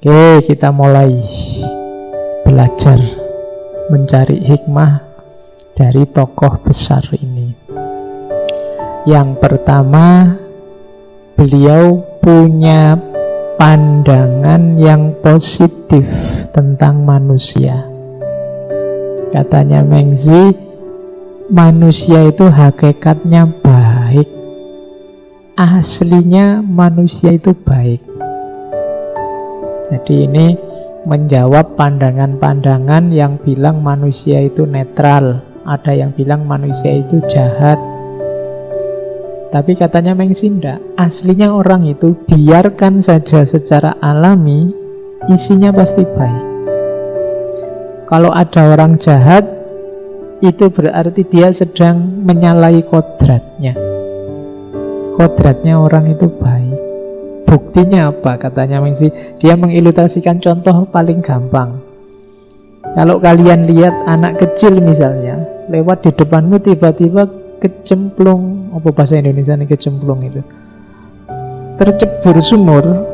Oke, kita mulai belajar mencari hikmah dari tokoh besar ini. Yang pertama, beliau punya pandangan yang positif tentang manusia. Katanya Mengzi, manusia itu hakikatnya baik. Aslinya manusia itu baik. Jadi ini menjawab pandangan-pandangan yang bilang manusia itu netral. Ada yang bilang manusia itu jahat. Tapi katanya Mengzi enggak. Aslinya orang itu biarkan saja secara alami, isinya pasti baik. Kalau ada orang jahat, itu berarti dia sedang menyalahi kodratnya. Kodratnya orang itu baik. Buktinya apa? Katanya Mengzi, dia mengilustrasikan contoh paling gampang. Kalau kalian lihat anak kecil misalnya lewat di depanmu tiba-tiba kecemplung, apa bahasa Indonesia nih kecemplung itu, tercebur sumur,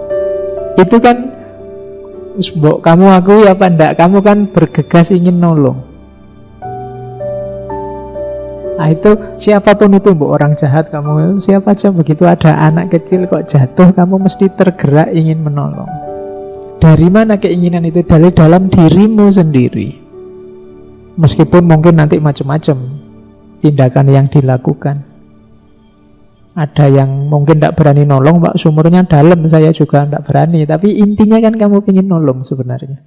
itu kan mbok kamu akui apa enggak, kamu kan bergegas ingin nolong. Nah itu siapapun itu, mbok orang jahat kamu, siapa aja, begitu ada anak kecil kok jatuh, kamu mesti tergerak ingin menolong. Dari mana keinginan itu? Dari dalam dirimu sendiri. Meskipun mungkin nanti macam-macam tindakan yang dilakukan. Ada yang mungkin tidak berani nolong, Pak, sumurnya dalam, saya juga tidak berani. Tapi intinya kan kamu ingin nolong sebenarnya.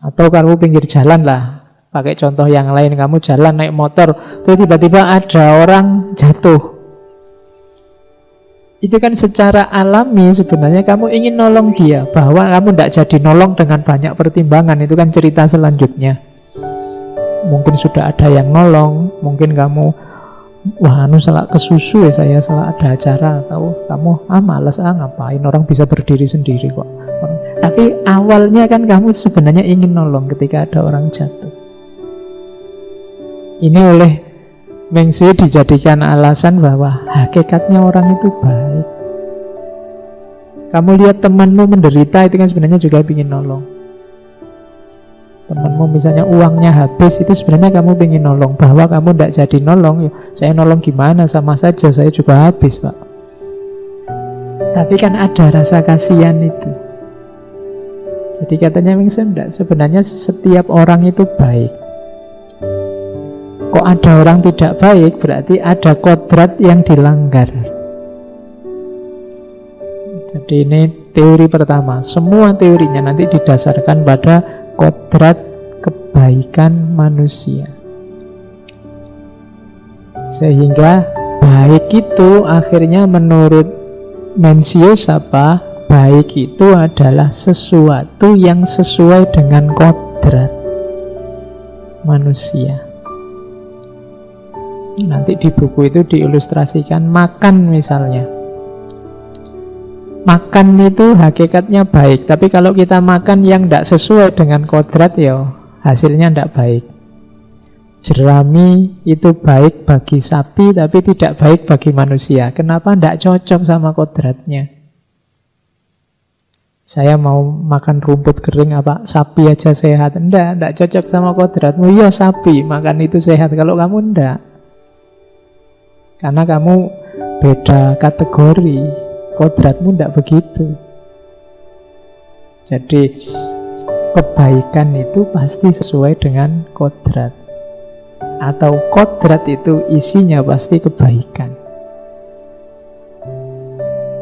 Atau kamu pinggir jalan lah, pakai contoh yang lain, kamu jalan naik motor, terus tiba-tiba ada orang jatuh. Itu kan secara alami sebenarnya kamu ingin nolong dia. Bahwa kamu tidak jadi nolong dengan banyak pertimbangan, itu kan cerita selanjutnya. Mungkin sudah ada yang nolong, mungkin kamu, wah salah kesusu ya saya, salah ada acara, atau kamu malas ngapain, orang bisa berdiri sendiri kok. Tapi awalnya kan kamu sebenarnya ingin nolong ketika ada orang jatuh. Ini oleh Mengzi dijadikan alasan bahwa hakikatnya orang itu baik. Kamu lihat temanmu menderita, itu kan sebenarnya juga ingin nolong. Temanmu misalnya uangnya habis, itu sebenarnya kamu ingin nolong. Bahwa kamu tidak jadi nolong, ya saya nolong gimana, sama saja saya juga habis, Pak. Tapi kan ada rasa kasihan itu. Jadi katanya Mengzi enggak, sebenarnya setiap orang itu baik. Kok ada orang tidak baik, berarti ada kodrat yang dilanggar. Jadi ini teori pertama. Semua teorinya nanti didasarkan pada kodrat kebaikan manusia. Sehingga baik itu akhirnya menurut Mencius apa? Baik itu adalah sesuatu yang sesuai dengan kodrat manusia. Nanti di buku itu diilustrasikan makan misalnya. Makan itu hakikatnya baik, tapi kalau kita makan yang tidak sesuai dengan kodrat, ya hasilnya tidak baik. Jerami itu baik bagi sapi, tapi tidak baik bagi manusia. Kenapa? Tidak cocok sama kodratnya. Saya mau makan rumput kering, apa sapi aja sehat? Tidak cocok sama kodratmu. Iya sapi, makan itu sehat, kalau kamu tidak. Karena kamu beda kategori, kodratmu tidak begitu. Jadi kebaikan itu pasti sesuai dengan kodrat. Atau kodrat itu isinya pasti kebaikan.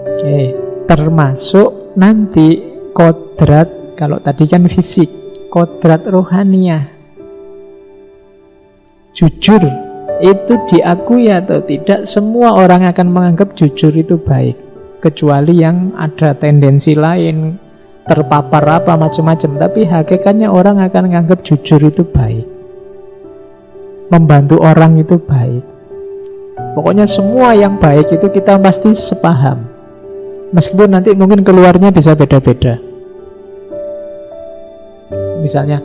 Oke, termasuk nanti kodrat, kalau tadi kan fisik, kodrat rohaniah. Jujur itu diakui atau tidak, semua orang akan menganggap jujur itu baik, kecuali yang ada tendensi lain, terpapar apa macam-macam. Tapi hakikatnya orang akan menganggap jujur itu baik, membantu orang itu baik. Pokoknya semua yang baik itu kita pasti sepaham, meskipun nanti mungkin keluarnya bisa beda-beda. Misalnya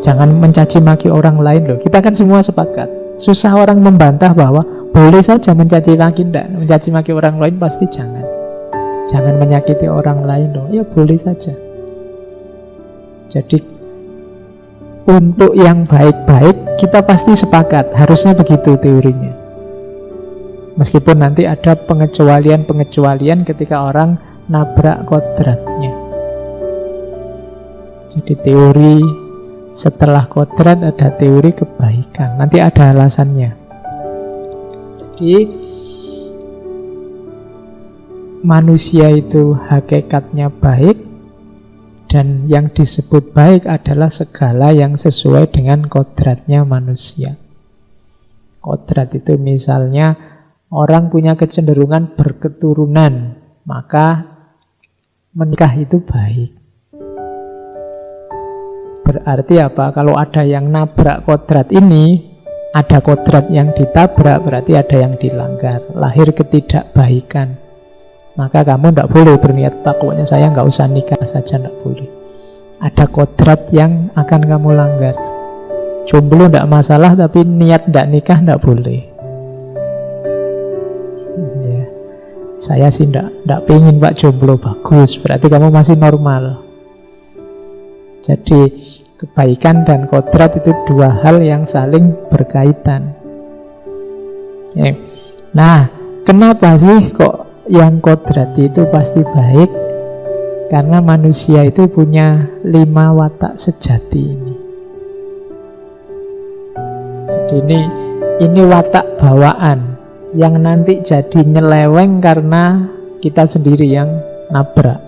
jangan mencaci maki orang lain loh, kita kan semua sepakat. Susah orang membantah bahwa boleh saja mencaci maki, enggak. Mencaci maki orang lain pasti jangan. Jangan menyakiti orang lain loh. Ya boleh saja. Jadi untuk yang baik-baik kita pasti sepakat, harusnya begitu teorinya. Meskipun nanti ada pengecualian-pengecualian ketika orang nabrak kodratnya. Jadi teori setelah kodrat ada teori kebaikan. Nanti ada alasannya. Jadi manusia itu hakikatnya baik, dan yang disebut baik adalah segala yang sesuai dengan kodratnya manusia. Kodrat itu misalnya orang punya kecenderungan berketurunan, maka menikah itu baik. Berarti apa? Kalau ada yang nabrak kodrat ini, ada kodrat yang ditabrak, berarti ada yang dilanggar. Lahir ketidakbaikan. Maka kamu tidak boleh berniat, pokoknya saya nggak usah nikah saja, tidak boleh. Ada kodrat yang akan kamu langgar. Jomblo tidak masalah, tapi niat tidak nikah tidak boleh. Ya. Saya sih tidak pengen Pak jomblo, bagus, berarti kamu masih normal. Jadi kebaikan dan kodrat itu dua hal yang saling berkaitan. Ya. Nah, kenapa sih kok yang kodrat itu pasti baik? Karena manusia itu punya 5 watak sejati ini. Jadi ini watak bawaan yang nanti jadi nyeleweng karena kita sendiri yang nabrak.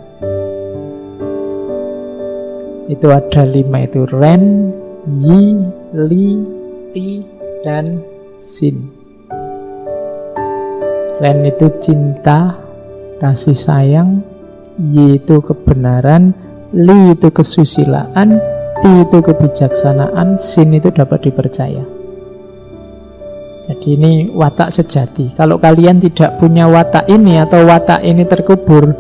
Itu ada 5 itu: Ren, Yi, Li, Ti, dan Xin. Ren itu cinta, kasih sayang. Yi itu kebenaran. Li itu kesusilaan. Ti itu kebijaksanaan. Xin itu dapat dipercaya. Jadi ini watak sejati. Kalau kalian tidak punya watak ini atau watak ini terkubur,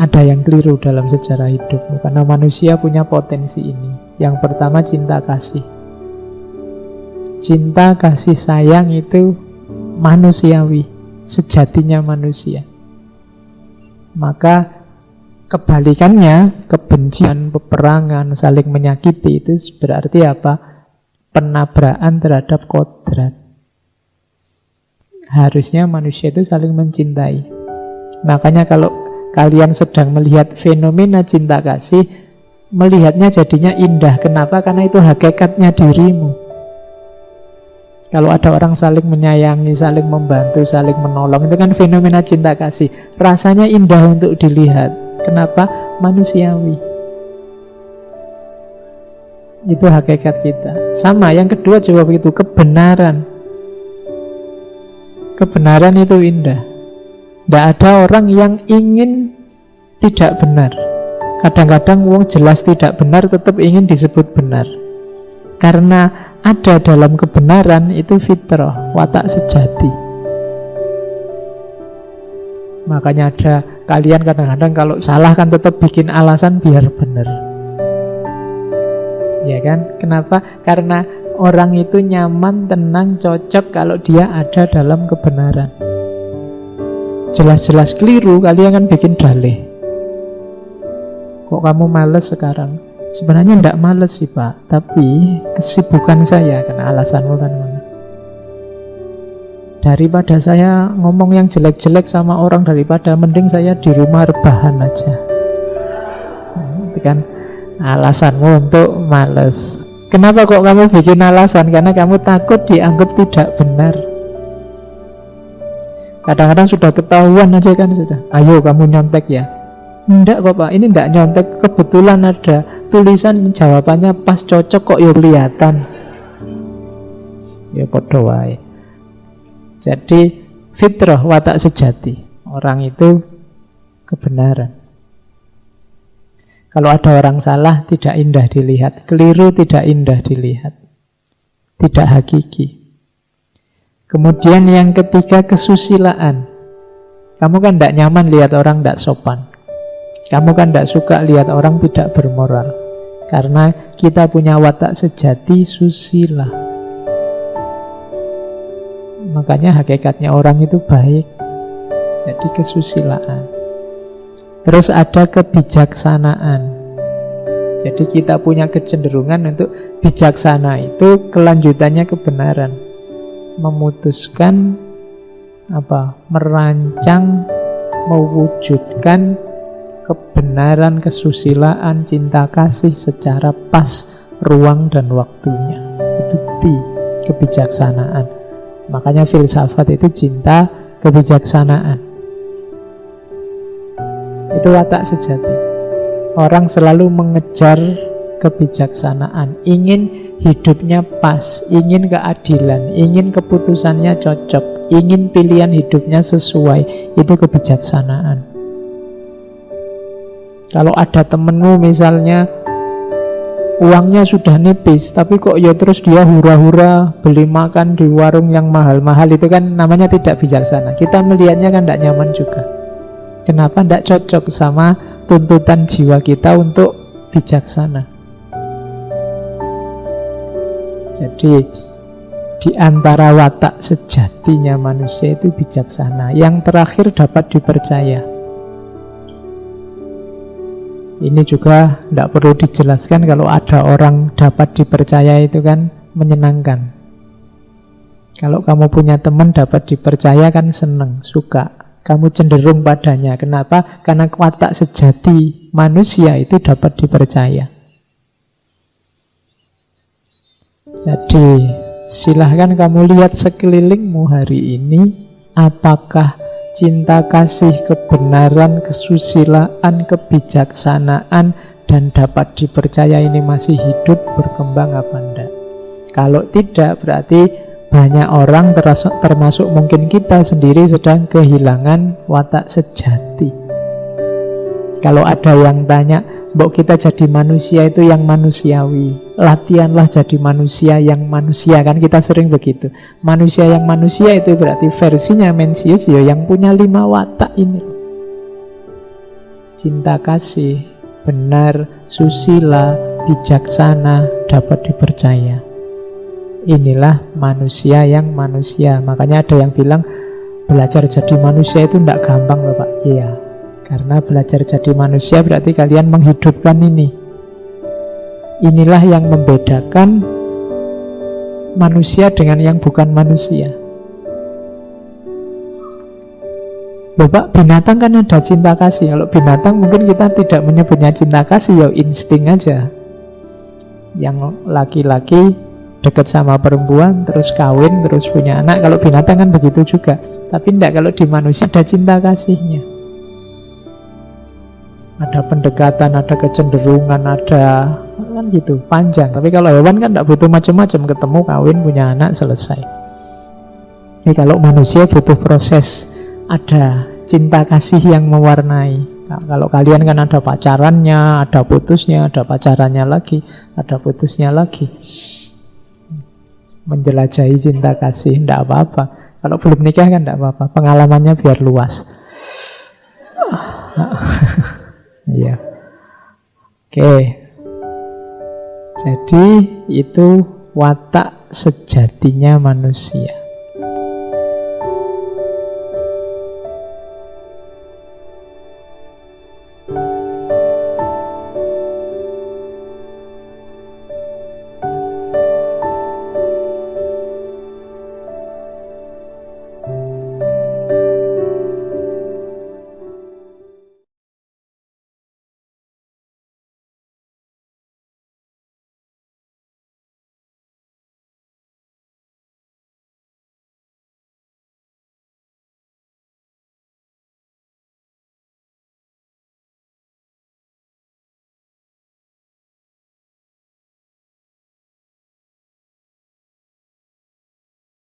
ada yang keliru dalam sejarah hidupmu. Karena manusia punya potensi ini. Yang pertama cinta kasih. Cinta kasih sayang itu manusiawi, sejatinya manusia. Maka kebalikannya, kebencian, peperangan, saling menyakiti, itu berarti apa? Penabrakan terhadap kodrat. Harusnya manusia itu saling mencintai. Makanya kalau kalian sedang melihat fenomena cinta kasih, melihatnya jadinya indah. Kenapa? Karena itu hakikatnya dirimu. Kalau ada orang saling menyayangi, saling membantu, saling menolong, itu kan fenomena cinta kasih. Rasanya indah untuk dilihat. Kenapa? Manusiawi. Itu hakikat kita. Sama, yang kedua juga begitu, kebenaran. Kebenaran itu indah. Tidak ada orang yang ingin tidak benar. Kadang-kadang wong jelas tidak benar tetap ingin disebut benar. Karena ada dalam kebenaran itu fitrah, watak sejati. Makanya ada kalian kadang-kadang kalau salah kan tetap bikin alasan biar benar. Ya kan? Kenapa? Karena orang itu nyaman, tenang, cocok kalau dia ada dalam kebenaran. Jelas-jelas keliru, kalian kan bikin dalih. Kok kamu males sekarang? Sebenarnya tidak males sih Pak, tapi kesibukan saya, karena alasanmu kan mana. Daripada saya ngomong yang jelek-jelek sama orang, daripada mending saya di rumah rebahan aja. Itu kan alasanmu untuk males. Kenapa kok kamu bikin alasan? Karena kamu takut dianggap tidak benar. Kadang-kadang sudah ketahuan aja kan sudah. Ayo kamu nyontek ya. Enggak kok Pak, ini enggak nyontek. Kebetulan ada tulisan jawabannya pas cocok kok ya kelihatan. Ya podo wae. Jadi fitrah, watak sejati. Orang itu kebenaran. Kalau ada orang salah tidak indah dilihat, keliru tidak indah dilihat, tidak hakiki. Kemudian yang ketiga kesusilaan. Kamu kan tidak nyaman lihat orang tidak sopan. Kamu kan tidak suka lihat orang tidak bermoral. Karena kita punya watak sejati susila. Makanya hakikatnya orang itu baik. Jadi kesusilaan. Terus ada kebijaksanaan. Jadi kita punya kecenderungan untuk bijaksana itu kelanjutannya kebenaran. Memutuskan merancang, mewujudkan kebenaran, kesusilaan, cinta kasih secara pas ruang dan waktunya. Itu kebijaksanaan. Makanya filsafat itu cinta kebijaksanaan. Itu watak sejati. Orang selalu mengejar kebijaksanaan, ingin hidupnya pas, ingin keadilan, ingin keputusannya cocok, ingin pilihan hidupnya sesuai. Itu kebijaksanaan. Kalau ada temenmu misalnya uangnya sudah nipis, tapi kok ya terus dia hura-hura beli makan di warung yang mahal-mahal, itu kan namanya tidak bijaksana. Kita melihatnya kan tidak nyaman juga. Kenapa tidak cocok sama tuntutan jiwa kita untuk bijaksana? Jadi di antara watak sejatinya manusia itu bijaksana. Yang terakhir dapat dipercaya. Ini juga tidak perlu dijelaskan, kalau ada orang dapat dipercaya itu kan menyenangkan. Kalau kamu punya teman dapat dipercaya kan senang, suka. Kamu cenderung padanya. Kenapa? Karena watak sejati manusia itu dapat dipercaya. Jadi silahkan kamu lihat sekelilingmu hari ini. Apakah cinta kasih, kebenaran, kesusilaan, kebijaksanaan dan dapat dipercaya ini masih hidup, berkembang apa enggak? Kalau tidak, berarti banyak orang termasuk mungkin kita sendiri sedang kehilangan watak sejati. Kalau ada yang tanya, mbok kita jadi manusia itu yang manusiawi, latihanlah jadi manusia yang manusia, kan kita sering begitu. Manusia yang manusia itu berarti versinya Mencius ya, yang punya 5 watak ini. Cinta kasih, benar, susila, bijaksana, dapat dipercaya. Inilah manusia yang manusia. Makanya ada yang bilang belajar jadi manusia itu tidak gampang loh Pak. Iya, karena belajar jadi manusia berarti kalian menghidupkan ini. Inilah yang membedakan manusia dengan yang bukan manusia. Loh Pak, binatang kan ada cinta kasih. Kalau binatang mungkin kita tidak menyebutnya cinta kasih, ya insting aja. Yang laki-laki dekat sama perempuan, terus kawin, terus punya anak. Kalau binatang kan begitu juga. Tapi tidak, kalau di manusia ada cinta kasihnya. Ada pendekatan, ada kecenderungan, ada kan gitu, panjang. Tapi kalau hewan kan tidak butuh macam-macam, ketemu, kawin, punya anak, selesai. Ini kalau manusia butuh proses, ada cinta kasih yang mewarnai. Nah, kalau kalian kan ada pacarannya, ada putusnya, ada pacarannya lagi, ada putusnya lagi. Menjelajahi cinta kasih, tidak apa-apa. Kalau belum nikah kan tidak apa-apa, pengalamannya biar luas. Iya. Oke. Jadi itu watak sejatinya manusia.